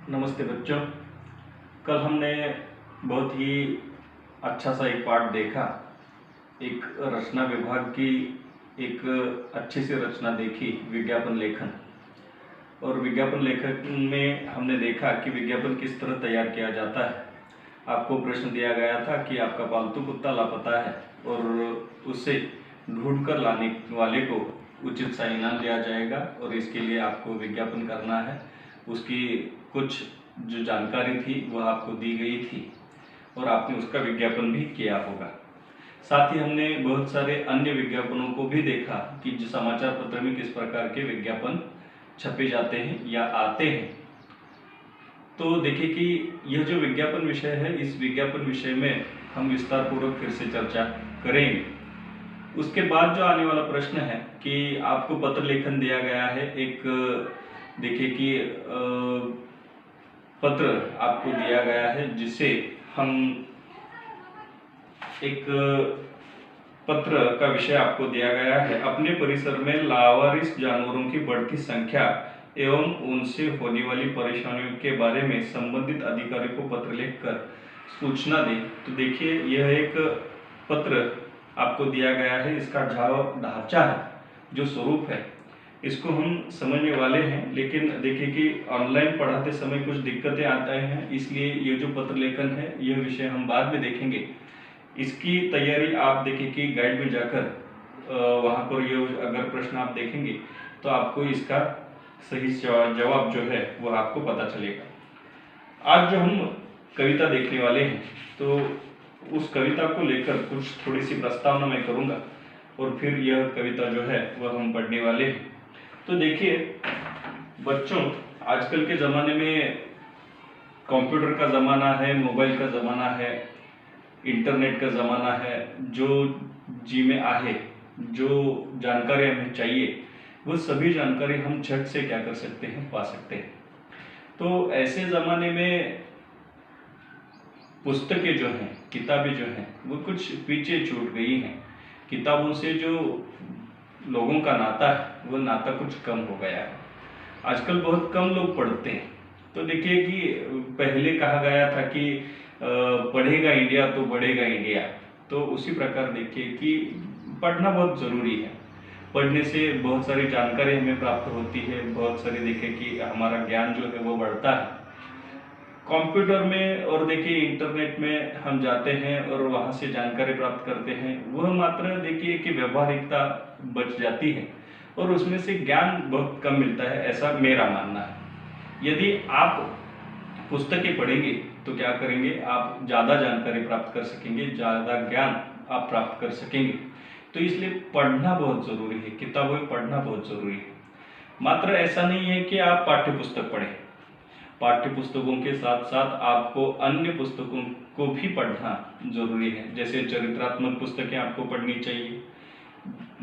नमस्ते बच्चों। कल हमने बहुत ही अच्छा सा एक पाठ देखा। एक रचना विभाग की एक अच्छी सी रचना देखी, विज्ञापन लेखन। और विज्ञापन लेखन में हमने देखा कि विज्ञापन किस तरह तैयार किया जाता है। आपको प्रश्न दिया गया था कि आपका पालतू कुत्ता लापता है और उसे ढूंढ कर लाने वाले को उचित सा इनाम दिया जाएगा और इसके लिए आपको विज्ञापन करना है। उसकी कुछ जो जानकारी थी वह आपको दी गई थी और आपने उसका विज्ञापन भी किया होगा। साथ ही हमने बहुत सारे अन्य विज्ञापनों को भी देखा कि जो समाचार पत्र में किस प्रकार के विज्ञापन छपे जाते हैं या आते हैं। तो देखिए कि यह जो विज्ञापन विषय है, इस विज्ञापन विषय में हम विस्तार पूर्वक फिर से चर्चा करेंगे। उसके बाद जो आने वाला प्रश्न है कि आपको पत्र लेखन दिया गया है। एक देखिए कि पत्र आपको दिया गया है जिसे हम एक पत्र का विषय आपको दिया गया है। अपने परिसर में लावारिस जानवरों की बढ़ती संख्या एवं उनसे होने वाली परेशानियों के बारे में संबंधित अधिकारी को पत्र लिखकर सूचना दें। तो देखिए यह एक पत्र आपको दिया गया है। इसका ढांचा है, जो स्वरूप है, इसको हम समझने वाले हैं। लेकिन देखिए कि ऑनलाइन पढ़ाते समय कुछ दिक्कतें आती हैं, इसलिए ये जो पत्र लेखन है यह विषय हम बाद में देखेंगे। इसकी तैयारी आप देखिए कि गाइड में जाकर वहाँ पर ये अगर प्रश्न आप देखेंगे तो आपको इसका सही जवाब जो है वह आपको पता चलेगा। आज जो हम कविता देखने वाले हैं तो उस कविता को लेकर कुछ थोड़ी सी प्रस्तावना मैं करूँगा और फिर यह कविता जो है वह हम पढ़ने वाले हैं। तो देखिए बच्चों, आजकल के ज़माने में कंप्यूटर का ज़माना है, मोबाइल का ज़माना है, इंटरनेट का ज़माना है। जो जी में आहे, जो जानकारी हमें चाहिए वो सभी जानकारी हम झट से क्या कर सकते हैं, पा सकते हैं। तो ऐसे ज़माने में पुस्तकें जो हैं, किताबें जो हैं, वो कुछ पीछे छूट गई हैं। किताबों से जो लोगों का नाता है वो नाता कुछ कम हो गया है। आजकल बहुत कम लोग पढ़ते हैं। तो देखिए कि पहले कहा गया था कि पढ़ेगा इंडिया तो बढ़ेगा इंडिया। तो उसी प्रकार देखिए कि पढ़ना बहुत ज़रूरी है। पढ़ने से बहुत सारी जानकारी हमें प्राप्त होती है, बहुत सारी देखिए कि हमारा ज्ञान जो है वो बढ़ता है। कंप्यूटर में और देखिए इंटरनेट में हम जाते हैं और वहाँ से जानकारी प्राप्त करते हैं, वह मात्र देखिए कि व्यवहारिकता बच जाती है और उसमें से ज्ञान बहुत कम मिलता है, ऐसा मेरा मानना है। यदि आप पुस्तकें पढ़ेंगे तो क्या करेंगे, आप ज़्यादा जानकारी प्राप्त कर सकेंगे, ज़्यादा ज्ञान आप प्राप्त कर सकेंगे। तो इसलिए पढ़ना बहुत ज़रूरी है, किताबें पढ़ना बहुत ज़रूरी है। मात्र ऐसा नहीं है कि आप पाठ्य पुस्तक पढ़ें, पाठ्य पुस्तकों के साथ साथ आपको अन्य पुस्तकों को भी पढ़ना जरूरी है। जैसे चरित्रात्मक पुस्तकें आपको पढ़नी चाहिए।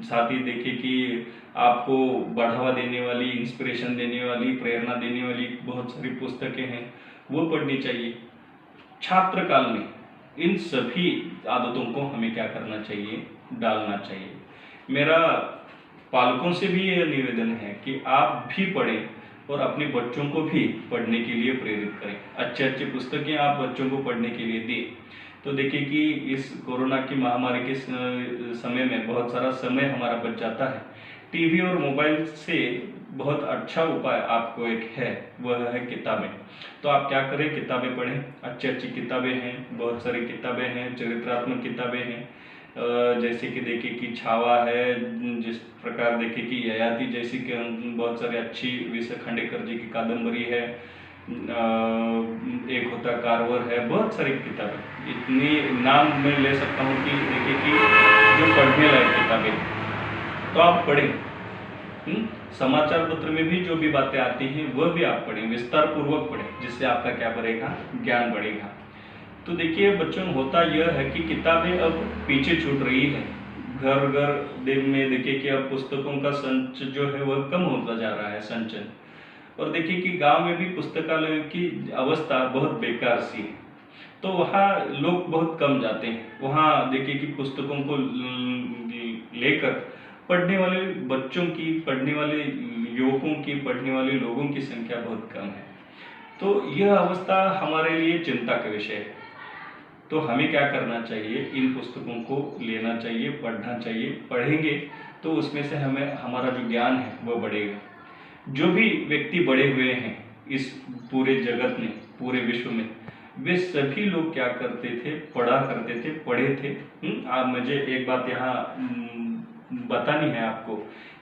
साथ ही देखिए कि आपको बढ़ावा देने वाली, इंस्पिरेशन देने वाली, प्रेरणा देने वाली बहुत सारी पुस्तकें हैं, वो पढ़नी चाहिए। छात्र काल में इन सभी आदतों को हमें क्या करना चाहिए, डालना चाहिए। मेरा पालकों से भी यह निवेदन है कि आप भी पढ़ें और अपने बच्चों को भी पढ़ने के लिए प्रेरित करें। अच्छे अच्छे पुस्तकें आप बच्चों को पढ़ने के लिए दें। तो देखिए कि इस कोरोना की महामारी के समय में बहुत सारा समय हमारा बच जाता है। टीवी और मोबाइल से बहुत अच्छा उपाय आपको एक है, वह है किताबें। तो आप क्या करें, किताबें पढ़ें। अच्छी अच्छी किताबें हैं, बहुत सारी किताबें हैं, चरित्रात्मक किताबें हैं। जैसे कि देखिए कि छावा है, जिस प्रकार देखिए कि ययाति जैसी कि बहुत सारी अच्छी विषय खांडेकर जी की कादम्बरी है, एक होता कारवर है, बहुत सारी किताबें, इतनी नाम मैं ले सकता हूँ कि देखिए कि जो पढ़ने लायक किताबें, तो आप पढ़ें। समाचार पत्र में भी जो भी बातें आती हैं वह भी आप पढ़ें, विस्तार पूर्वक पढ़ें, जिससे आपका क्या बढ़ेगा, ज्ञान बढ़ेगा। तो देखिए बच्चों, होता यह है कि किताबें अब पीछे छूट रही है। घर घर दिन में देखिए कि अब पुस्तकों का संच जो है वह कम होता जा रहा है, संचन। और देखिए कि गांव में भी पुस्तकालयों की अवस्था बहुत बेकार सी है। तो वहाँ लोग बहुत कम जाते हैं। वहाँ देखिए कि पुस्तकों को लेकर पढ़ने वाले बच्चों की, पढ़ने वाले युवकों की, पढ़ने वाले लोगों की संख्या बहुत कम है। तो यह अवस्था हमारे लिए चिंता का विषय है। तो हमें क्या करना चाहिए, इन पुस्तकों को लेना चाहिए, पढ़ना चाहिए। पढ़ेंगे तो उसमें से हमें हमारा जो ज्ञान है वह बढ़ेगा। जो भी व्यक्ति बड़े हुए हैं इस पूरे जगत में, पूरे विश्व में, वे सभी लोग क्या करते थे, पढ़ा करते थे, पढ़े थे। आप मुझे एक बात यहाँ बतानी है आपको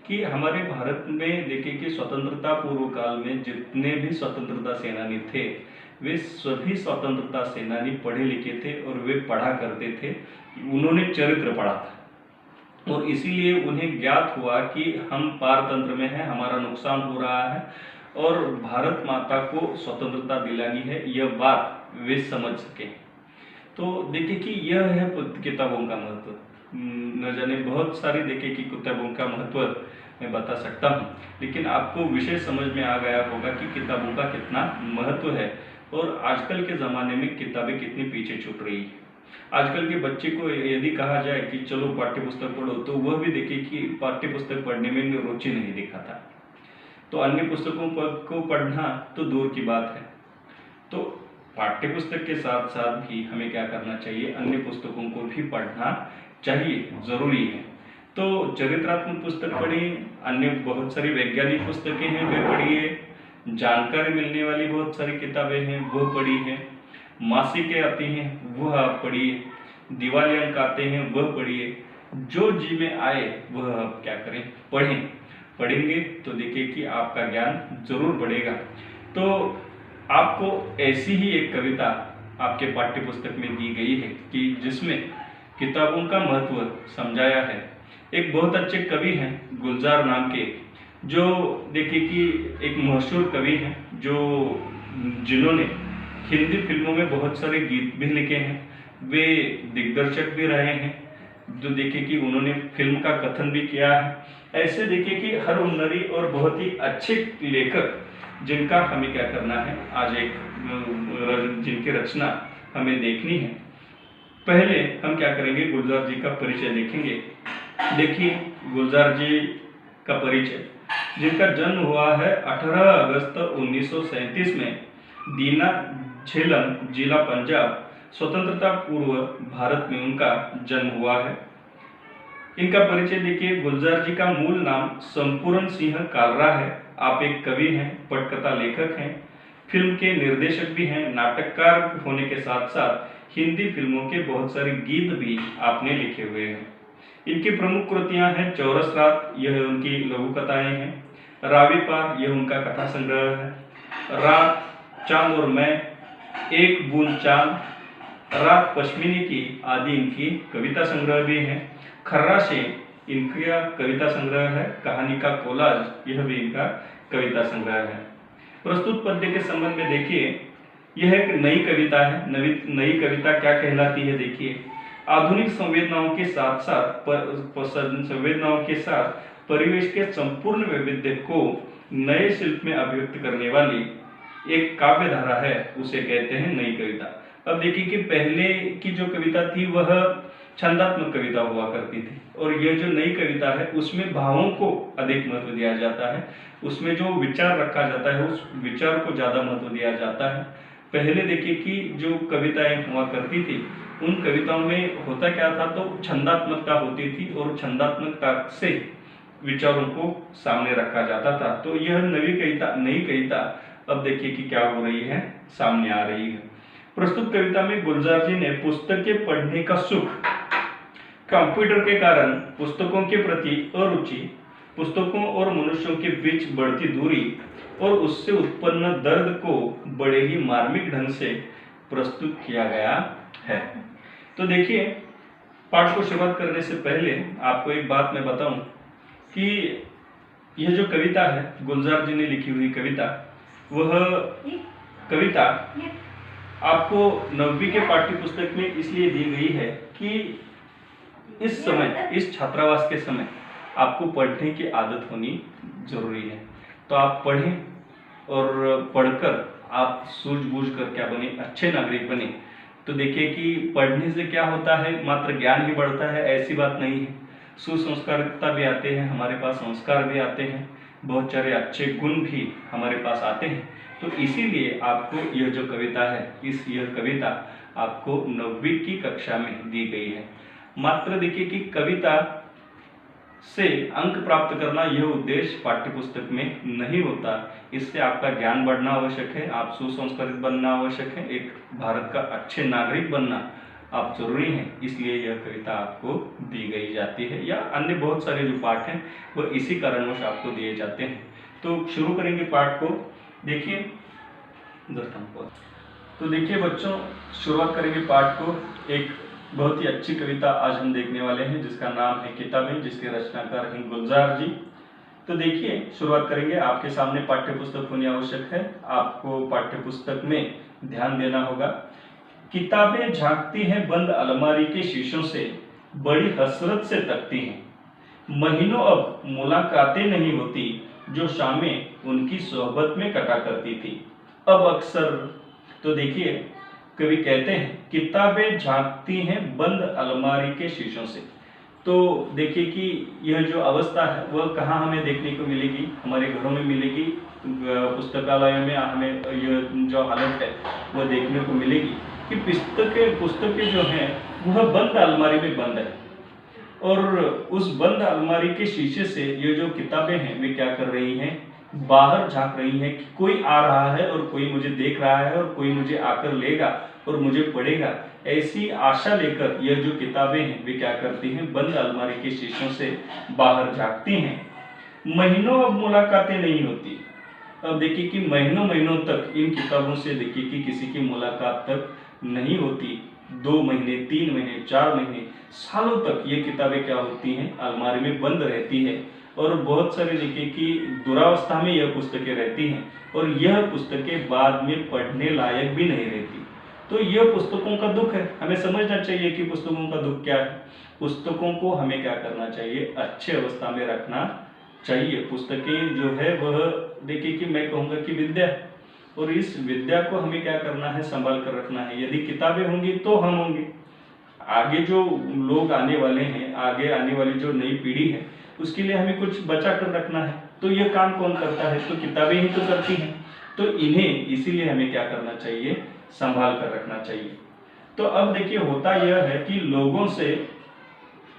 कि हमारे भारत में देखिए कि स्वतंत्रता पूर्व काल में जितने भी स्वतंत्रता सेनानी थे, वे सभी स्वतंत्रता सेनानी पढ़े लिखे थे और वे पढ़ा करते थे। उन्होंने चरित्र पढ़ा था और इसीलिए उन्हें ज्ञात हुआ कि हम पारतंत्र में हैं, हमारा नुकसान हो रहा है और भारत माता को स्वतंत्रता दिलानी है, यह बात वे समझ सके। तो देखिए कि यह है किताबों का महत्व। न जाने बहुत सारी देखिए कि किताबों का महत्व मैं बता सकता हूँ, लेकिन आपको विषय समझ में आ गया होगा कि किताबों का कितना महत्व है और आजकल के ज़माने में किताबें कितनी पीछे छूट रही है। आजकल के बच्चे को यदि कहा जाए कि चलो पाठ्य पुस्तक पढ़ो, तो वह भी देखिए कि पाठ्य पुस्तक पढ़ने में रुचि नहीं दिखाता। तो अन्य पुस्तकों को पढ़ना तो दूर की बात है। तो पाठ्य पुस्तक के साथ साथ भी हमें क्या करना चाहिए, अन्य पुस्तकों को भी पढ़ना चाहिए, जरूरी है। तो चरित्रात्मक पुस्तक पढ़िए, अन्य बहुत सारी वैज्ञानिक पुस्तकें हैं वे पढ़िए, जानकारी मिलने वाली बहुत सारी किताबें हैं वो पढ़िए, मासिकें आती हैं वह आप पढ़िए, दिवाली अंक आते हैं वह पढ़िए, जो जी में आए वह आप क्या करें, पढ़ें। पढ़ेंगे तो देखिए कि आपका ज्ञान जरूर बढ़ेगा। तो आपको ऐसी ही एक कविता आपके पाठ्य पुस्तक में दी गई है कि जिसमें किताबों का महत्व समझाया है। एक बहुत अच्छे कवि हैं गुलजार नाम के, जो देखिए कि एक मशहूर कवि हैं, जो जिन्होंने हिंदी फिल्मों में बहुत सारे गीत भी लिखे हैं, वे दिग्दर्शक भी रहे हैं, जो देखिए कि उन्होंने फिल्म का कथन भी किया है। ऐसे देखिए कि हर हुनरी और बहुत ही अच्छे लेखक जिनका हमें क्या करना है, आज एक जिनकी रचना हमें देखनी है। पहले हम क्या करेंगे, गुलजार जी का परिचय देखेंगे। देखिए गुलजार जी का परिचय, जिनका जन्म हुआ है 18 अगस्त 1937 में दीना झेलम जिला पंजाब, स्वतंत्रता पूर्व भारत में उनका जन्म हुआ है। इनका परिचय देखिए, गुलजार जी का मूल नाम संपूर्ण सिंह कालरा है। आप एक कवि हैं, पटकथा लेखक हैं, फिल्म के निर्देशक भी हैं, नाटककार होने के साथ साथ हिंदी फिल्मों के बहुत सारे गीत भी आपने लिखे हुए हैं। इनकी प्रमुख कृतियां हैं चौरस रात, यह उनकी लघु कथाएं हैं, रावी पार, यह उनका कथा संग्रह है, रात, चांद और मैं, एक बूंद चांद, रात पश्मिनी की आदि इनकी कविता संग्रह भी हैं। खर्राशे इनका कविता संग्रह है, कहानी का कोलाज, यह भी इनका कविता संग्रह है। प्रस्तुत पद्य के संबंध में देखिए, यह एक नई कविता है। नई कविता क्या कहलाती है, देखिए, आधुनिक संवेदनाओं के साथ परिवेश के संपूर्ण वैविध्य को नए शिल्प में अभिव्यक्त करने वाली एक काव्य धारा है, उसे कहते हैं नई कविता। अब देखिए कि पहले की जो कविता थी वह छंदात्मक कविता हुआ करती थी, और यह जो नई कविता है उसमें भावों को अधिक महत्व दिया जाता है, उसमें जो विचार रखा जाता है उस विचार को ज्यादा महत्व दिया जाता है। पहले देखिए कि जो कविताएं हुआ करती थी, उन कविताओं में होता क्या था, तो छंदात्मकता होती थी और छंदात्मकता से विचारों को सामने रखा जाता था। तो यह नई कविता अब देखिए कि क्या हो रही है, सामने आ रही है। प्रस्तुत कविता में गुलजार जी ने पुस्तकें पढ़ने का सुख, कंप्यूटर के कारण पुस्तकों के प्रति अरुचि, पुस्तकों और मनुष्यों के बीच बढ़ती दूरी और उससे उत्पन्न दर्द को बड़े ही मार्मिक ढंग से प्रस्तुत किया गया है। तो देखिए, पाठ को शुरुआत करने से पहले आपको एक बात मैं बताऊं कि यह जो कविता है गुलजार जी ने लिखी हुई कविता, वह कविता आपको 9वीं के पाठ्य पुस्तक में इसलिए दी गई है कि इस समय, इस छात्रावास के समय आपको पढ़ने की आदत होनी जरूरी है। तो आप पढ़ें और पढ़कर आप सूझबूझ कर क्या बने, अच्छे नागरिक बने। तो देखिए कि पढ़ने से क्या होता है, मात्र ज्ञान ही बढ़ता है ऐसी बात नहीं है, सुसंस्कारिता भी आते हैं, हमारे पास संस्कार भी आते हैं, बहुत सारे अच्छे गुण भी हमारे पास आते हैं। तो इसीलिए आपको यह जो कविता है, यह कविता आपको 9वीं की कक्षा में दी गई है। मात्र देखिए कि कविता से अंक प्राप्त करना यह उद्देश्य पाठ्य पुस्तक में नहीं होता। इससे आपका ज्ञान बढ़ना आवश्यक है, आप सुसंस्कृत बनना आवश्यक है, एक भारत का अच्छे नागरिक बनना आप जरूरी है। इसलिए यह कविता आपको दी गई जाती है, या अन्य बहुत सारे जो पाठ हैं वो इसी कारणवश आपको दिए जाते हैं। तो शुरू करेंगे पाठ को। देखिए तो देखिए बच्चों, शुरुआत करेंगे पाठ को। एक बहुत ही अच्छी कविता आज हम देखने वाले हैं जिसका नाम है किताबें, जिसके रचनाकार हैं गुलजार जी। तो देखिए शुरुआत करेंगे। आपके सामने पाठ्य पुस्तक होनी आवश्यक है, आपको पाठ्य पुस्तक में ध्यान देना होगा। किताबें झांकती हैं बंद अलमारी के शीशों से, बड़ी हसरत से तकती हैं। महीनों अब मुलाकातें नहीं होती, जो शामें उनकी सोहबत में कटा करती थी अब अक्सर। तो देखिए कवि कहते हैं किताबें झांकती हैं बंद अलमारी के शीशों से। तो देखिए कि यह जो अवस्था है वह कहाँ हमें देखने को मिलेगी, हमारे घरों में मिलेगी, पुस्तकालय में हमें यह जो हालत है वह देखने को मिलेगी कि पुस्तकें जो हैं वह बंद अलमारी में बंद है, और उस बंद अलमारी के शीशे से ये जो किताबें हैं वे क्या कर रही हैं, बाहर झांक रही हैं कि कोई आ रहा है और कोई मुझे देख रहा है और कोई मुझे आकर लेगा और मुझे पढ़ेगा। ऐसी आशा लेकर यह जो किताबें हैं वे क्या करती हैं, बंद अलमारी के शीशों से बाहर झांकती हैं। महीनों अब मुलाकातें नहीं होती। अब देखिए कि महीनों महीनों तक इन किताबों से देखिए कि किसी की मुलाकात तक नहीं होती। 2 महीने, 3 महीने, 4 महीने, सालों तक ये किताबें क्या होती हैं, अलमारी में बंद रहती है। और बहुत सारे देखिए कि दुरावस्था में यह पुस्तकें रहती हैं, और यह पुस्तकें बाद में पढ़ने लायक भी नहीं रहती। तो यह पुस्तकों का दुख है। हमें समझना चाहिए कि पुस्तकों का दुख क्या है। पुस्तकों को हमें क्या करना चाहिए, अच्छे अवस्था में रखना चाहिए। पुस्तकें जो है वह देखिए कि मैं कहूँगा कि विद्या है, और इस विद्या को हमें क्या करना है, संभाल कर रखना है। यदि किताबें होंगी तो हम होंगे। आगे जो लोग आने वाले हैं, आगे आने वाली जो नई पीढ़ी है, उसके लिए हमें कुछ बचा कर रखना है। तो यह काम कौन करता है, तो किताबें ही तो करती हैं। तो इन्हें इसीलिए हमें क्या करना चाहिए, संभाल कर रखना चाहिए। तो अब देखिए होता यह है कि लोगों से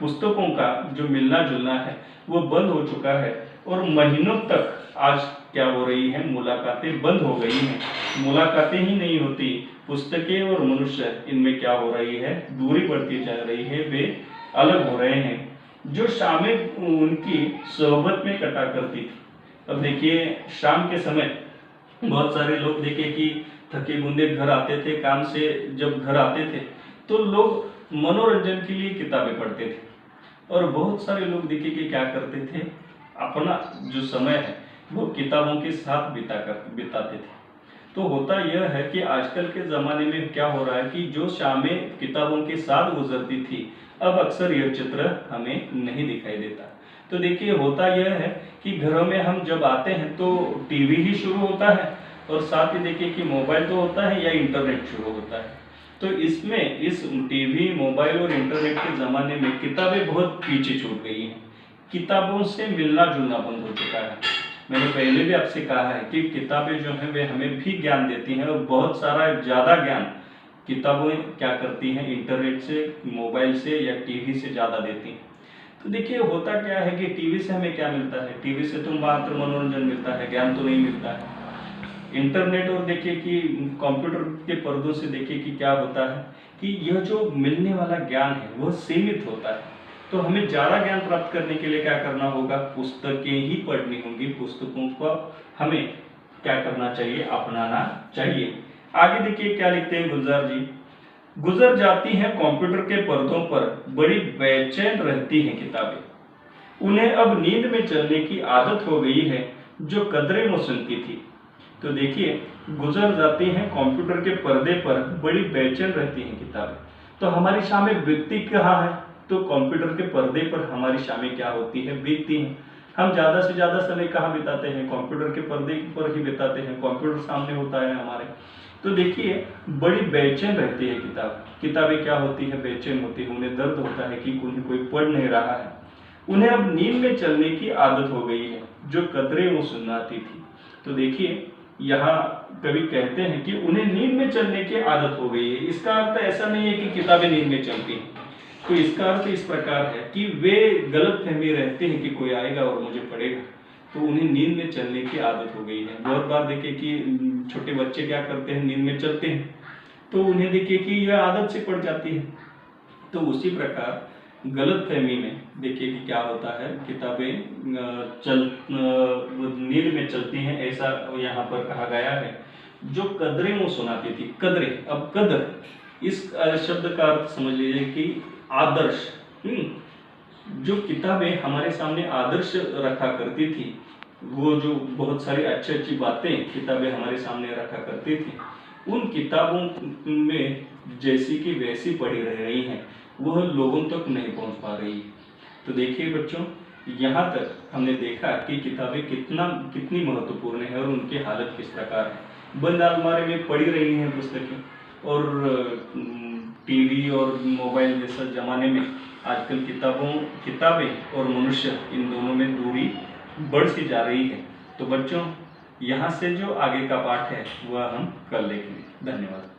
पुस्तकों का जो मिलना जुलना है वो बंद हो चुका है, और महीनों तक आज क्या हो रही है, मुलाकातें बंद हो गई हैं। मुलाकातें ही नहीं होती, पुस्तकें और मनुष्य इनमें क्या हो रही है, दूरी बढ़ती जा रही है, वे अलग हो रहे हैं। जो शामें उनकी सोहबत में कटा करती थी। अब देखिए शाम के समय बहुत सारे लोग देखिए कि थके बूंदे घर आते थे काम से, जब घर आते थे तो लोग मनोरंजन के लिए किताबें पढ़ते थे, और बहुत सारे लोग देखिए कि क्या करते थे, अपना जो समय है वो किताबों के साथ बिताते थे। तो होता यह है कि आजकल के ज़माने में क्या हो रहा है कि जो शामें किताबों के साथ गुजरती थी, अब अक्सर यह चित्र हमें नहीं दिखाई देता। तो देखिए होता यह है कि घरों में हम जब आते हैं तो टीवी ही शुरू होता है, और साथ ही देखिए कि मोबाइल तो होता है या इंटरनेट शुरू होता है। तो इसमें इस टीवी, मोबाइल और इंटरनेट के ज़माने में किताबें बहुत पीछे छूट गई हैं। किताबों से मिलना जुलना बंद हो चुका है। मैंने पहले भी आपसे कहा है कि किताबें जो हैं वे हमें भी ज्ञान देती हैं, और बहुत सारा ज़्यादा ज्ञान किताबें क्या करती हैं, इंटरनेट से, मोबाइल से या टीवी से ज़्यादा देती हैं। तो देखिए होता क्या है कि टीवी से हमें क्या मिलता है, टीवी से तो मात्र मनोरंजन मिलता है, ज्ञान तो नहीं मिलता है। इंटरनेट और देखिए कि कंप्यूटर के पर्दों से देखिए कि क्या होता है कि यह जो मिलने वाला ज्ञान है वह सीमित होता है। तो हमें ज़्यादा ज्ञान प्राप्त करने के लिए क्या करना होगा, पुस्तकें ही पढ़नी होंगी। पुस्तकों को हमें क्या करना चाहिए, अपनाना चाहिए। आगे देखिए क्या लिखते हैं गुलजार जी, गुजर जाती हैं कंप्यूटर के पर्दों पर, बड़ी बेचैन रहती हैं किताबें। उन्हें अब नींद में चलने की आदत हो गई है, जो कदरें वो सुनती थी। तो देखिए गुजर जाती हैं कंप्यूटर के पर्दे पर, बड़ी बेचैन रहती हैं किताबें। तो हमारी शामें बीतती कहाँ है, तो कंप्यूटर के पर्दे पर हमारी शामें क्या होती है, बीतती हैं। हम ज़्यादा से ज़्यादा समय कहाँ बिताते हैं, कंप्यूटर के पर्दे पर ही बिताते हैं, कंप्यूटर सामने होता है हमारे। तो देखिए बड़ी बेचैन रहती है किताबें क्या होती है, बेचैन होती है। उन्हें दर्द होता है कि उन्हें कोई पढ़ नहीं रहा है। उन्हें अब नींद में चलने की आदत हो गई है, जो कतरे वो सुनाती थी। तो देखिए यहाँ कवि कहते हैं कि उन्हें नींद में चलने की आदत हो गई है। इसका अर्थ ऐसा नहीं है कि किताबें नींद में चलती हैं, तो इसका अर्थ इस प्रकार है कि वे गलतफहमी रहते हैं कि कोई आएगा और मुझे पढ़ेगा, तो उन्हें नींद में चलने की आदत हो गई है। बहुत बार देखिए कि छोटे बच्चे क्या करते हैं, नींद में चलते हैं, तो उन्हें देखिए कि यह आदत से पड़ जाती है। तो उसी प्रकार गलतफहमी में देखिए कि क्या होता है, किताबें नींद में चलती हैं, ऐसा यहाँ पर कहा गया है। जो कदरें वो सुनाती थी, कदरें, अब कदर इस शब्द का अर्थ समझ लीजिए कि आदर्श। जो किताबें हमारे सामने आदर्श रखा करती थी, वो जो बहुत सारी अच्छी अच्छी बातें किताबें हमारे सामने रखा करती थी, उन किताबों में जैसी कि वैसी पढ़ी रह रही हैं, वह लोगों तक नहीं पहुंच पा रही। तो देखिए बच्चों, यहाँ तक हमने देखा कि किताबें कितनी महत्वपूर्ण है और उनकी हालत किस प्रकार है। बंद अलमारी में पड़ी रही हैं पुस्तकें, और टीवी और मोबाइल जैसा जमाने में आजकल किताबें और मनुष्य, इन दोनों में दूरी बढ़ सी जा रही है। तो बच्चों, यहाँ से जो आगे का पाठ है वह हम कल देखेंगे। धन्यवाद।